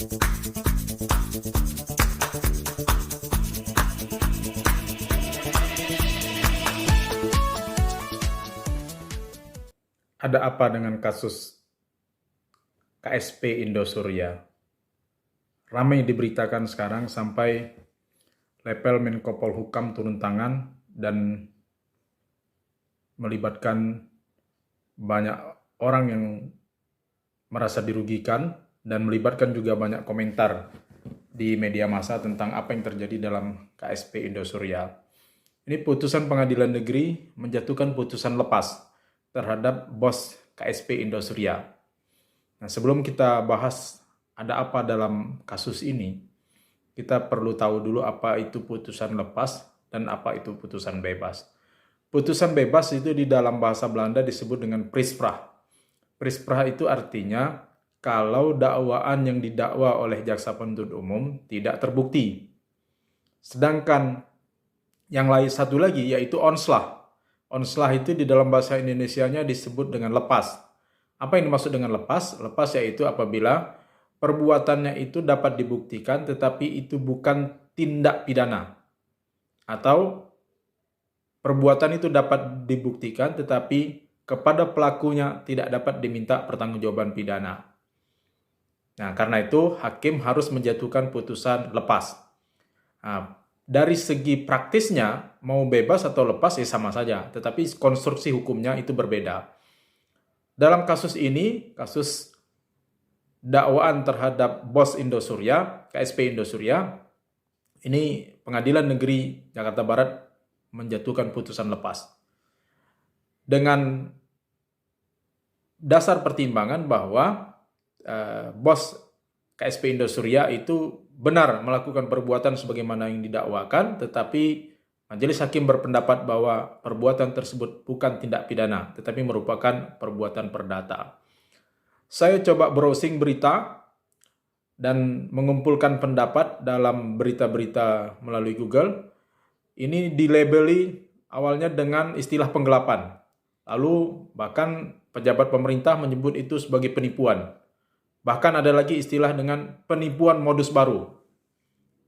Ada apa dengan kasus KSP Indosuria? Ramai diberitakan sekarang sampai level Menko Polhukam turun tangan dan melibatkan banyak orang yang merasa dirugikan dan melibatkan juga banyak komentar di media massa tentang apa yang terjadi dalam KSP Indosuria. Ini putusan pengadilan negeri menjatuhkan putusan lepas terhadap bos KSP Indosuria. Nah, sebelum kita bahas ada apa dalam kasus ini, kita perlu tahu dulu apa itu putusan lepas dan apa itu putusan bebas. Putusan bebas itu di dalam bahasa Belanda disebut dengan prisprah. Prisprah itu artinya kalau dakwaan yang didakwa oleh jaksa penuntut umum tidak terbukti. Sedangkan yang lain satu lagi yaitu onslah. Onslah itu di dalam bahasa Indonesianya disebut dengan lepas. Apa yang dimaksud dengan lepas? Lepas yaitu apabila perbuatannya itu dapat dibuktikan tetapi itu bukan tindak pidana. Atau perbuatan itu dapat dibuktikan tetapi kepada pelakunya tidak dapat diminta pertanggungjawaban pidana. Nah, karena itu hakim harus menjatuhkan putusan lepas. Nah, dari segi praktisnya, mau bebas atau lepas ya sama saja, tetapi konstruksi hukumnya itu berbeda. Dalam kasus ini, kasus dakwaan terhadap bos Indosuria, KSP Indosuria, ini Pengadilan Negeri Jakarta Barat menjatuhkan putusan lepas. Dengan dasar pertimbangan bahwa bos KSP Indosuria itu benar melakukan perbuatan sebagaimana yang didakwakan, tetapi majelis hakim berpendapat bahwa perbuatan tersebut bukan tindak pidana, tetapi merupakan perbuatan perdata. Saya coba browsing berita dan mengumpulkan pendapat dalam berita-berita melalui Google. Ini dilabeli awalnya dengan istilah penggelapan. Lalu bahkan pejabat pemerintah menyebut itu sebagai penipuan. Bahkan ada lagi istilah dengan penipuan modus baru.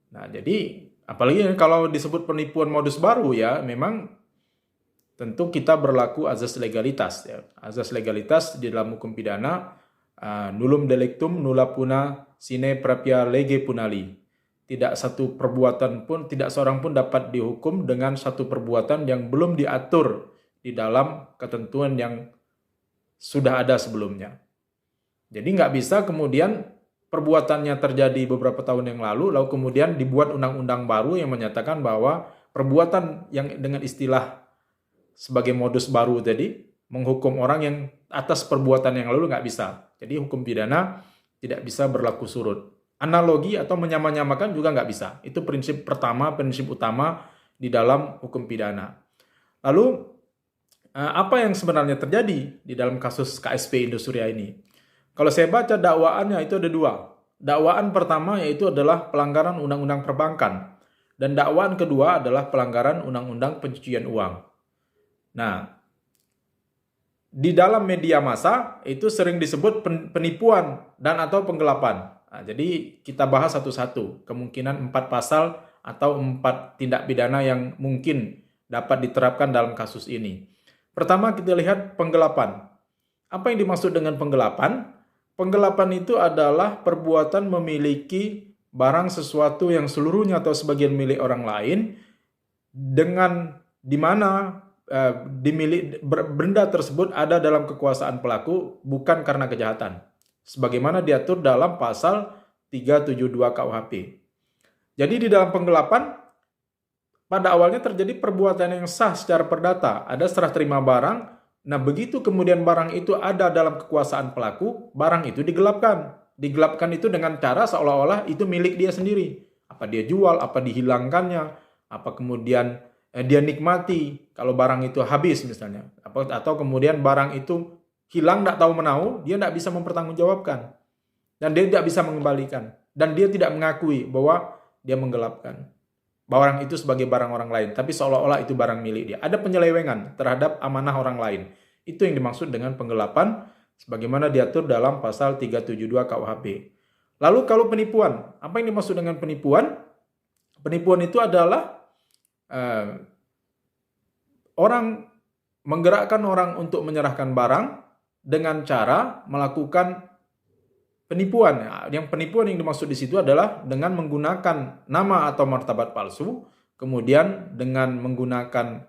Nah, jadi apalagi kalau disebut penipuan modus baru ya, memang tentu kita berlaku azas legalitas. Ya. Azas legalitas di dalam hukum pidana, nullum delictum nulla puna sine prapia lege punali. Tidak satu perbuatan pun, tidak seorang pun dapat dihukum dengan satu perbuatan yang belum diatur di dalam ketentuan yang sudah ada sebelumnya. Jadi nggak bisa kemudian perbuatannya terjadi beberapa tahun yang lalu kemudian dibuat undang-undang baru yang menyatakan bahwa perbuatan yang dengan istilah sebagai modus baru tadi menghukum orang yang atas perbuatan yang lalu nggak bisa. Jadi hukum pidana tidak bisa berlaku surut. Analogi atau menyamakan juga nggak bisa. Itu prinsip pertama, prinsip utama di dalam hukum pidana. Lalu apa yang sebenarnya terjadi di dalam kasus KSP Indosuria ini? Kalau saya baca dakwaannya itu ada dua. Dakwaan pertama yaitu adalah pelanggaran Undang-Undang Perbankan. Dan dakwaan kedua adalah pelanggaran Undang-Undang Pencucian Uang. Nah, di dalam media massa itu sering disebut penipuan dan atau penggelapan. Nah, jadi kita bahas satu-satu. Kemungkinan 4 pasal atau 4 tindak pidana yang mungkin dapat diterapkan dalam kasus ini. Pertama kita lihat penggelapan. Apa yang dimaksud dengan penggelapan? Penggelapan itu adalah perbuatan memiliki barang sesuatu yang seluruhnya atau sebagian milik orang lain dengan di mana benda tersebut ada dalam kekuasaan pelaku bukan karena kejahatan. Sebagaimana diatur dalam pasal 372 KUHP. Jadi di dalam penggelapan pada awalnya terjadi perbuatan yang sah secara perdata, ada serah terima barang. Nah, begitu kemudian barang itu ada dalam kekuasaan pelaku, barang itu digelapkan. Digelapkan itu dengan cara seolah-olah itu milik dia sendiri. Apa dia jual, apa dihilangkannya, apa kemudian dia nikmati kalau barang itu habis misalnya. Atau kemudian barang itu hilang, tidak tahu menau, dia tidak bisa mempertanggungjawabkan. Dan dia tidak bisa mengembalikan. Dan dia tidak mengakui bahwa dia menggelapkan barang itu sebagai barang orang lain, tapi seolah-olah itu barang milik dia. Ada penyelewengan terhadap amanah orang lain. Itu yang dimaksud dengan penggelapan sebagaimana diatur dalam pasal 372 KUHP. Lalu kalau penipuan, apa yang dimaksud dengan penipuan? Penipuan itu adalah orang menggerakkan orang untuk menyerahkan barang dengan cara melakukan penipuan. Yang penipuan yang dimaksud di situ adalah dengan menggunakan nama atau martabat palsu, kemudian dengan menggunakan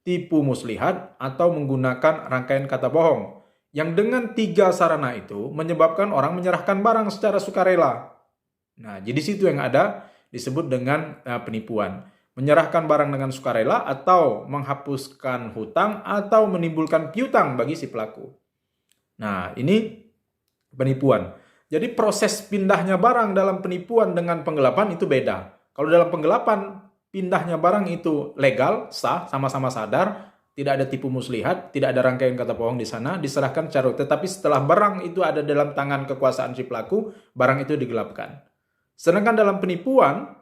tipu muslihat atau menggunakan rangkaian kata bohong. Yang dengan 3 sarana itu menyebabkan orang menyerahkan barang secara sukarela. Nah, jadi situ yang ada disebut dengan penipuan. Menyerahkan barang dengan sukarela atau menghapuskan hutang atau menimbulkan piutang bagi si pelaku. Nah, ini penipuan. Jadi proses pindahnya barang dalam penipuan dengan penggelapan itu beda. Kalau dalam penggelapan, pindahnya barang itu legal, sah, sama-sama sadar, tidak ada tipu muslihat, tidak ada rangkaian kata bohong di sana, diserahkan secara. Tetapi setelah barang itu ada dalam tangan kekuasaan si pelaku, barang itu digelapkan. Sedangkan dalam penipuan,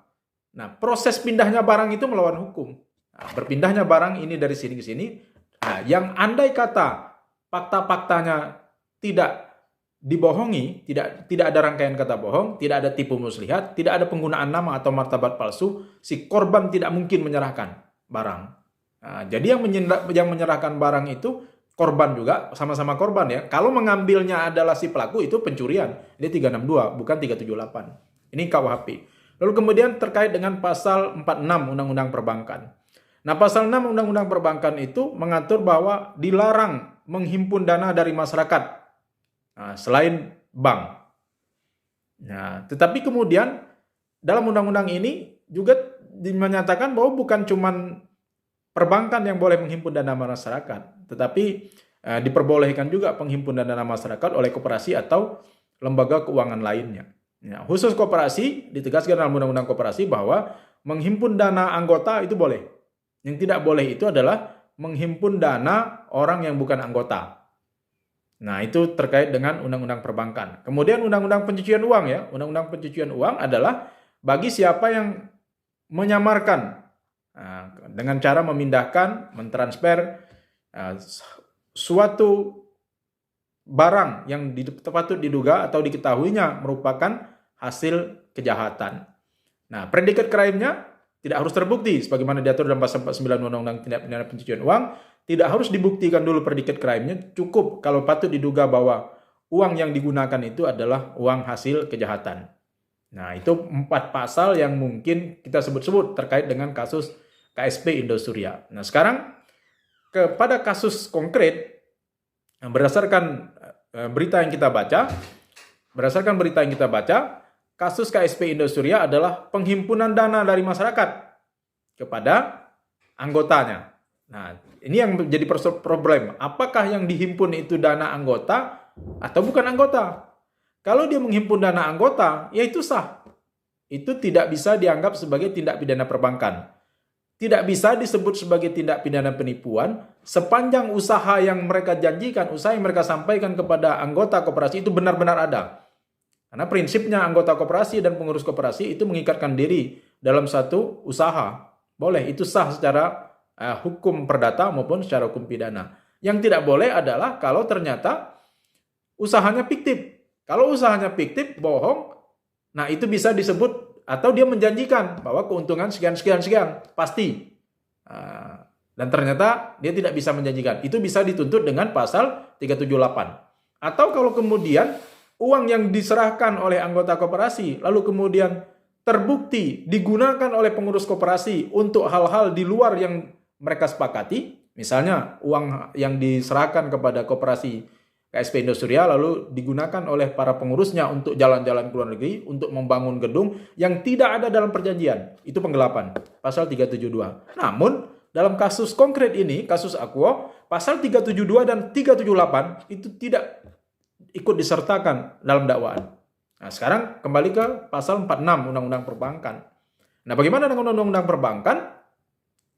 nah proses pindahnya barang itu melawan hukum. Nah, berpindahnya barang ini dari sini ke sini, nah, yang andai kata fakta-faktanya tidak dibohongi, tidak ada rangkaian kata bohong, tidak ada tipu muslihat, tidak ada penggunaan nama atau martabat palsu, si korban tidak mungkin menyerahkan barang. Nah, jadi yang menyerahkan barang itu korban juga, sama-sama korban ya. Kalau mengambilnya adalah si pelaku itu pencurian. Ini 362, bukan 378. Ini KUHP. Lalu kemudian terkait dengan pasal 46 Undang-Undang Perbankan. Nah, pasal 6 Undang-Undang Perbankan itu mengatur bahwa dilarang menghimpun dana dari masyarakat selain bank. Nah, tetapi kemudian dalam undang-undang ini juga menyatakan bahwa bukan cuma perbankan yang boleh menghimpun dana masyarakat, tetapi diperbolehkan juga penghimpun dana masyarakat oleh koperasi atau lembaga keuangan lainnya. Nah, khusus koperasi ditegaskan dalam undang-undang koperasi bahwa menghimpun dana anggota itu boleh. Yang tidak boleh itu adalah menghimpun dana orang yang bukan anggota. Nah, itu terkait dengan undang-undang perbankan. Kemudian undang-undang pencucian uang ya. Undang-undang pencucian uang adalah bagi siapa yang menyamarkan dengan cara memindahkan, mentransfer suatu barang yang patut diduga atau diketahuinya merupakan hasil kejahatan. Nah, predikat crime-nya tidak harus terbukti sebagaimana diatur dalam pasal 49 Undang-Undang Tindak Pidana Pencucian Uang. Tidak harus dibuktikan dulu predikat crime-nya, cukup kalau patut diduga bahwa uang yang digunakan itu adalah uang hasil kejahatan. Nah, itu 4 pasal yang mungkin kita sebut-sebut terkait dengan kasus KSP Indosuria. Nah, sekarang kepada kasus konkret, berdasarkan berita yang kita baca, kasus KSP Indosuria adalah penghimpunan dana dari masyarakat kepada anggotanya. Nah, ini yang menjadi problem. Apakah yang dihimpun itu dana anggota atau bukan anggota? Kalau dia menghimpun dana anggota, ya itu sah. Itu tidak bisa dianggap sebagai tindak pidana perbankan. Tidak bisa disebut sebagai tindak pidana penipuan sepanjang usaha yang mereka janjikan, usaha yang mereka sampaikan kepada anggota koperasi itu benar-benar ada. Karena prinsipnya anggota koperasi dan pengurus koperasi itu mengikatkan diri dalam satu usaha. Boleh, itu sah secara hukum perdata maupun secara hukum pidana. Yang tidak boleh adalah kalau ternyata usahanya fiktif. Kalau usahanya fiktif, bohong, nah itu bisa disebut atau dia menjanjikan bahwa keuntungan sekian, pasti. Dan ternyata dia tidak bisa menjanjikan. Itu bisa dituntut dengan pasal 378. Atau kalau kemudian uang yang diserahkan oleh anggota koperasi, lalu kemudian terbukti digunakan oleh pengurus koperasi untuk hal-hal di luar yang mereka sepakati, misalnya uang yang diserahkan kepada koperasi KSP Indosuria lalu digunakan oleh para pengurusnya untuk jalan-jalan ke luar negeri, untuk membangun gedung yang tidak ada dalam perjanjian. Itu penggelapan, pasal 372. Namun, dalam kasus konkret ini, kasus Akuo, pasal 372 dan 378 itu tidak ikut disertakan dalam dakwaan. Nah, sekarang kembali ke pasal 46 Undang-Undang Perbankan. Nah, bagaimana dengan Undang-Undang Perbankan?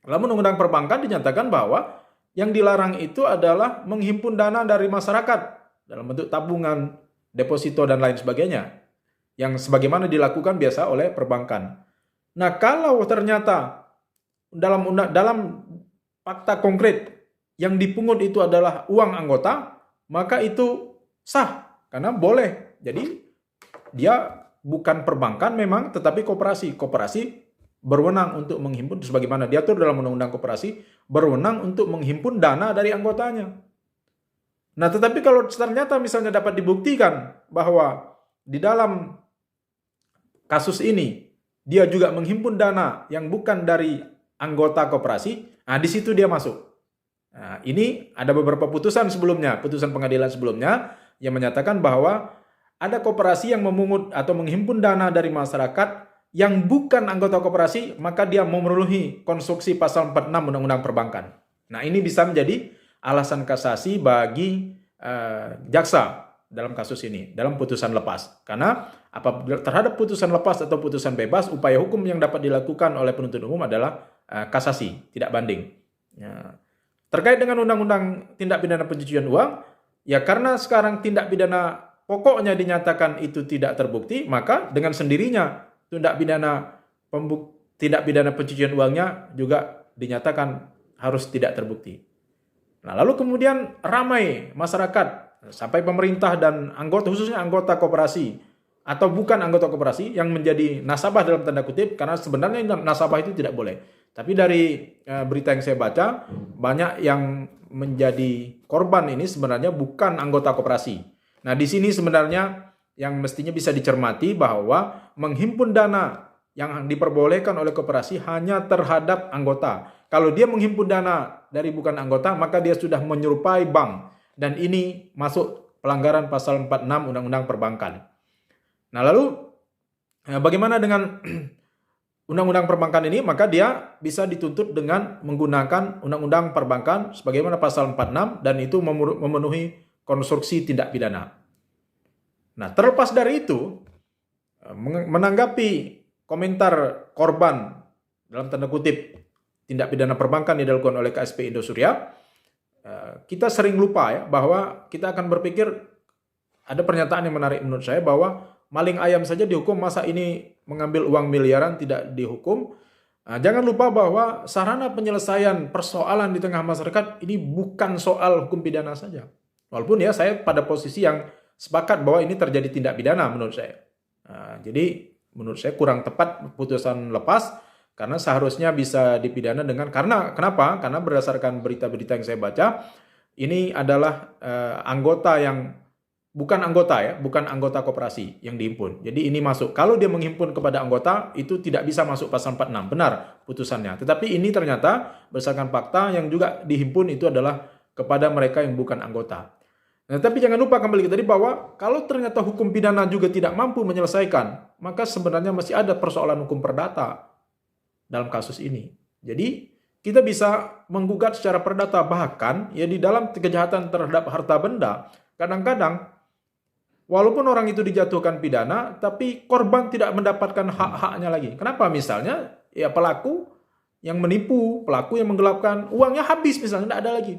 Dalam Undang-Undang Perbankan dinyatakan bahwa yang dilarang itu adalah menghimpun dana dari masyarakat dalam bentuk tabungan, deposito, dan lain sebagainya. Yang sebagaimana dilakukan biasa oleh perbankan. Nah, kalau ternyata dalam fakta konkret yang dipungut itu adalah uang anggota, maka itu sah. Karena boleh. Jadi dia bukan perbankan memang, tetapi koperasi. Koperasi berwenang untuk menghimpun, sebagaimana diatur dalam Undang-Undang Koperasi, berwenang untuk menghimpun dana dari anggotanya. Nah, tetapi kalau ternyata misalnya dapat dibuktikan bahwa di dalam kasus ini dia juga menghimpun dana yang bukan dari anggota koperasi, nah di situ dia masuk. Nah, ini ada beberapa putusan sebelumnya, putusan pengadilan sebelumnya yang menyatakan bahwa ada koperasi yang memungut atau menghimpun dana dari masyarakat yang bukan anggota koperasi, maka dia memenuhi konstruksi pasal 46 Undang-Undang Perbankan. Nah, ini bisa menjadi alasan kasasi bagi jaksa dalam kasus ini, dalam putusan lepas. Karena apabila terhadap putusan lepas atau putusan bebas, upaya hukum yang dapat dilakukan oleh penuntut umum adalah kasasi, tidak banding. Ya. Terkait dengan Undang-Undang Tindak Pidana Pencucian Uang, ya karena sekarang tindak pidana pokoknya dinyatakan itu tidak terbukti, maka dengan sendirinya tindak pidana pencucian uangnya juga dinyatakan harus tidak terbukti. Nah, lalu kemudian ramai masyarakat sampai pemerintah dan anggota, khususnya anggota koperasi atau bukan anggota koperasi yang menjadi nasabah dalam tanda kutip, karena sebenarnya nasabah itu tidak boleh. Tapi dari berita yang saya baca, banyak yang menjadi korban ini sebenarnya bukan anggota koperasi. Nah, di sini sebenarnya yang mestinya bisa dicermati bahwa menghimpun dana yang diperbolehkan oleh koperasi hanya terhadap anggota. Kalau dia menghimpun dana dari bukan anggota, maka dia sudah menyerupai bank. Dan ini masuk pelanggaran pasal 46 Undang-Undang Perbankan. Nah, lalu bagaimana dengan Undang-Undang Perbankan ini? Maka dia bisa dituntut dengan menggunakan Undang-Undang Perbankan sebagaimana pasal 46 dan itu memenuhi konstruksi tindak pidana. Nah, terlepas dari itu, menanggapi komentar korban dalam tanda kutip tindak pidana perbankan yang dilakukan oleh KSP Indosuria, kita sering lupa ya bahwa kita akan berpikir, ada pernyataan yang menarik menurut saya bahwa maling ayam saja dihukum, masa ini mengambil uang miliaran tidak dihukum. Nah, jangan lupa bahwa sarana penyelesaian persoalan di tengah masyarakat ini bukan soal hukum pidana saja. Walaupun ya saya pada posisi yang sepakat bahwa ini terjadi tindak pidana menurut saya. Nah, jadi menurut saya kurang tepat putusan lepas, karena seharusnya bisa dipidana dengan, kenapa? Karena berdasarkan berita-berita yang saya baca, ini adalah anggota yang bukan anggota koperasi yang dihimpun. Jadi ini masuk. Kalau dia menghimpun kepada anggota, itu tidak bisa masuk pasal 46. Benar putusannya. Tetapi ini ternyata berdasarkan fakta yang juga dihimpun itu adalah kepada mereka yang bukan anggota. Nah, tapi jangan lupa kembali ke tadi bahwa kalau ternyata hukum pidana juga tidak mampu menyelesaikan, maka sebenarnya masih ada persoalan hukum perdata dalam kasus ini. Jadi kita bisa menggugat secara perdata, bahkan ya di dalam kejahatan terhadap harta benda, kadang-kadang walaupun orang itu dijatuhkan pidana, tapi korban tidak mendapatkan hak-haknya lagi. Kenapa? Misalnya ya pelaku yang menipu, pelaku yang menggelapkan, uangnya habis misalnya, tidak ada lagi.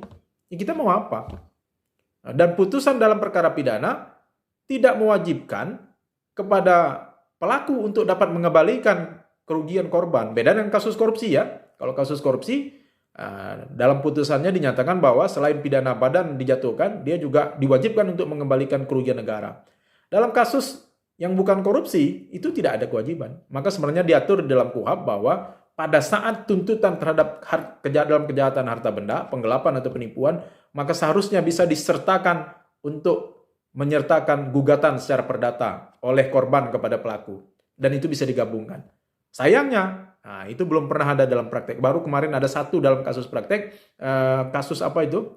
Ya kita mau apa? Dan putusan dalam perkara pidana tidak mewajibkan kepada pelaku untuk dapat mengembalikan kerugian korban. Beda dengan kasus korupsi ya. Kalau kasus korupsi, dalam putusannya dinyatakan bahwa selain pidana badan dijatuhkan, dia juga diwajibkan untuk mengembalikan kerugian negara. Dalam kasus yang bukan korupsi, itu tidak ada kewajiban. Maka sebenarnya diatur dalam KUHP bahwa pada saat tuntutan terhadap dalam kejahatan harta benda, penggelapan atau penipuan, maka seharusnya bisa disertakan untuk menyertakan gugatan secara perdata oleh korban kepada pelaku. Dan itu bisa digabungkan. Sayangnya, itu belum pernah ada dalam praktek. Baru kemarin ada satu dalam kasus praktek, kasus apa itu?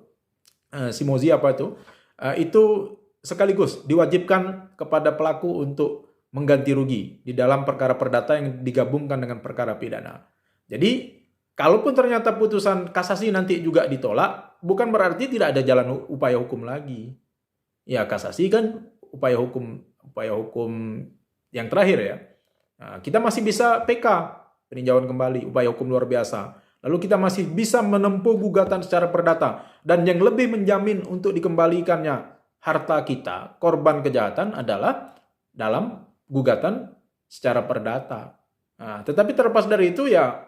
Simozi apa itu? Itu sekaligus diwajibkan kepada pelaku untuk mengganti rugi di dalam perkara perdata yang digabungkan dengan perkara pidana. Jadi, kalaupun ternyata putusan kasasi nanti juga ditolak, bukan berarti tidak ada jalan upaya hukum lagi. Ya, kasasi kan upaya hukum yang terakhir ya. Nah, kita masih bisa PK, peninjauan kembali, upaya hukum luar biasa. Lalu kita masih bisa menempuh gugatan secara perdata. Dan yang lebih menjamin untuk dikembalikannya harta kita, korban kejahatan adalah dalam gugatan secara perdata. Nah, tetapi terlepas dari itu ya,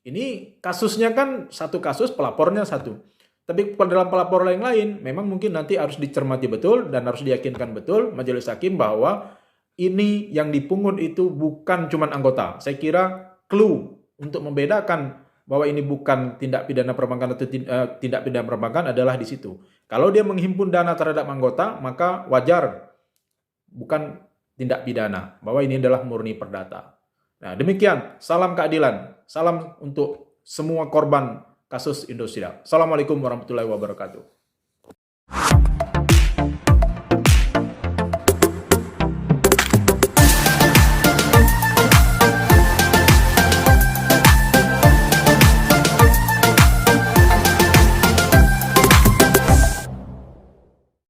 ini kasusnya kan satu kasus, pelapornya satu. Tapi dalam pelapor lain memang mungkin nanti harus dicermati betul dan harus diyakinkan betul majelis hakim bahwa ini yang dipungut itu bukan cuma anggota. Saya kira clue untuk membedakan bahwa ini bukan tindak pidana perbankan atau tindak pidana perbankan adalah di situ. Kalau dia menghimpun dana terhadap anggota, maka wajar, bukan tindak pidana, bahwa ini adalah murni perdata. Nah, demikian, salam keadilan, salam untuk semua korban kasus Indosiar. Assalamualaikum warahmatullahi wabarakatuh.